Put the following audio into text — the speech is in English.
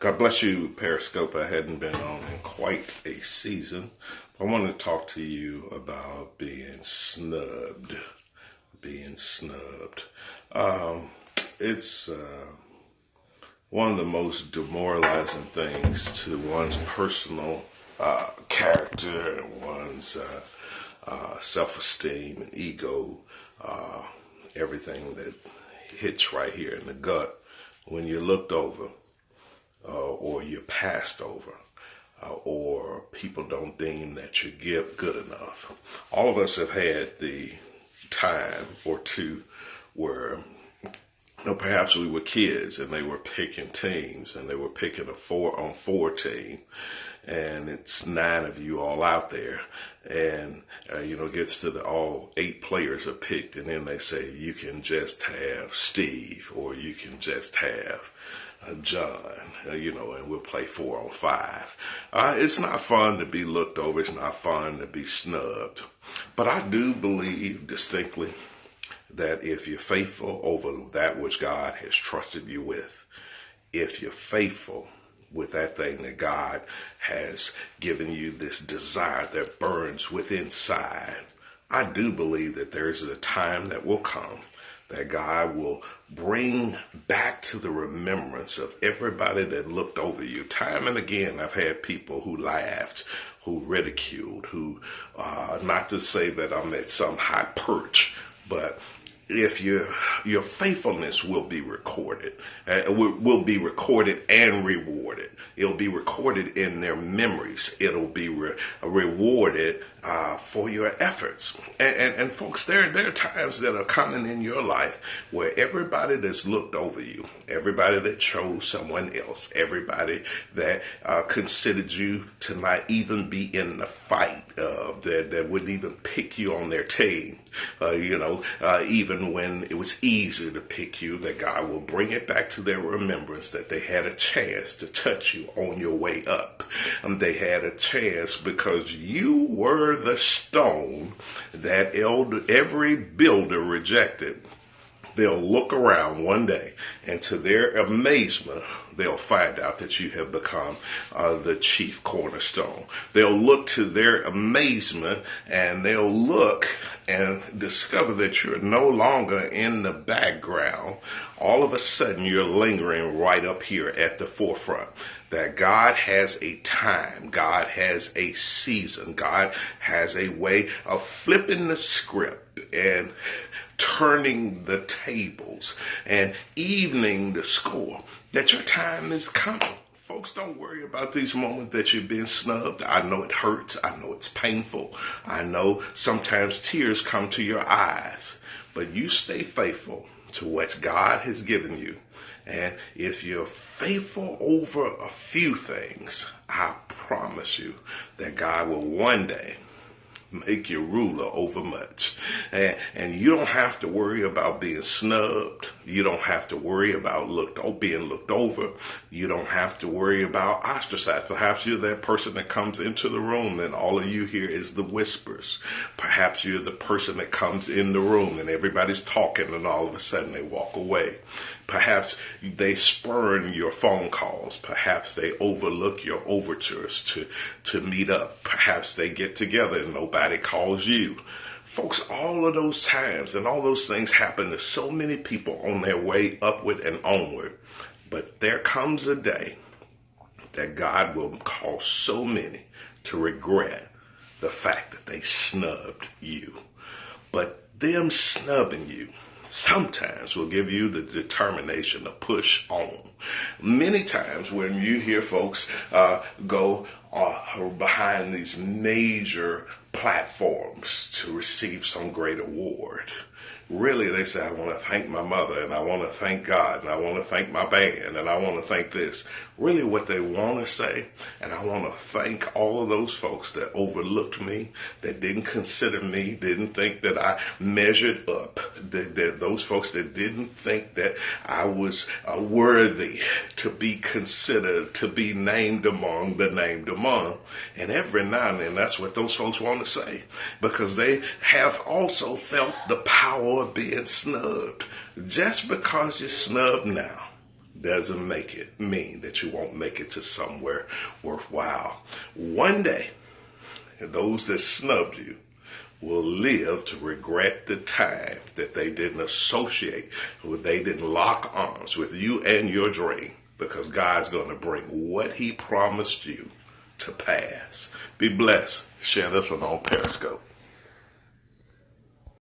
God bless you, Periscope. I hadn't been on in quite a season. I want to talk to you about being snubbed. Being snubbed. It's one of the most demoralizing things to one's personal character and one's self-esteem and ego. Everything that hits right here in the gut when you're looked over. Or you're passed over, or people don't deem that you're good enough. All of us have had the time or two where perhaps we were kids and they were picking teams and they were picking a 4-on-4 team, and it's 9 of you all out there, and it gets to all 8 players are picked, and then they say you can just have Steve or you can just have John, and we'll play 4-on-5. It's not fun to be looked over. It's not fun to be snubbed. But I do believe distinctly that if you're faithful over that which God has trusted you with, if you're faithful with that thing that God has given you, this desire that burns within inside, I do believe that there's a time that will come that God will bring back to the remembrance of everybody that looked over you. Time and again, I've had people who laughed, who ridiculed, who, not to say that I'm at some high perch, but if your faithfulness will be recorded, will be recorded and rewarded. It'll be recorded in their memories. It'll be rewarded for your efforts. And folks, there are times that are coming in your life where everybody that's looked over you, everybody that chose someone else, everybody that considered you to not even be in the fight, that wouldn't even pick you on their team, even when it was easier to pick you, that God will bring it back to their remembrance that they had a chance to touch you on your way up. They had a chance because you were the stone that every builder rejected. They'll look around one day, and to their amazement, they'll find out that you have become the chief cornerstone. They'll look to their amazement, and they'll look and discover that you're no longer in the background. All of a sudden, you're lingering right up here at the forefront. That God has a time, God has a season, God has a way of flipping the script and turning the tables and evening the score, that your time is coming. Folks, don't worry about these moments that you're being snubbed. I know it hurts. I know it's painful. I know sometimes tears come to your eyes, but you stay faithful to what God has given you. And if you're faithful over a few things, I promise you that God will one day make you ruler over much. And you don't have to worry about being snubbed. You don't have to worry about being looked over. You don't have to worry about ostracized. Perhaps you're that person that comes into the room and all of you hear is the whispers. Perhaps you're the person that comes in the room and everybody's talking and all of a sudden they walk away. Perhaps they spurn your phone calls. Perhaps they overlook your overtures to meet up. Perhaps they get together and nobody calls you. Folks, all of those times and all those things happen to so many people on their way upward and onward. But there comes a day that God will cause so many to regret the fact that they snubbed you. But them snubbing you sometimes will give you the determination to push on. Many times when you hear folks go behind these major platforms to receive some great award, really they say, I want to thank my mother, and I want to thank God, and I want to thank my band, and I want to thank this. Really what they want to say, and I want to thank all of those folks that overlooked me, that didn't consider me, didn't think that I measured up, those folks that didn't think that I was worthy to be considered, to be named among the named among. And every now and then that's what those folks want to say, because they have also felt the power of being snubbed. Just because you're snubbed now doesn't make it mean that you won't make it to somewhere worthwhile. One day, those that snubbed you will live to regret the time that they didn't associate with, they didn't lock arms with you and your dream, because God's going to bring what he promised you to pass. Be blessed. Share this one on Periscope.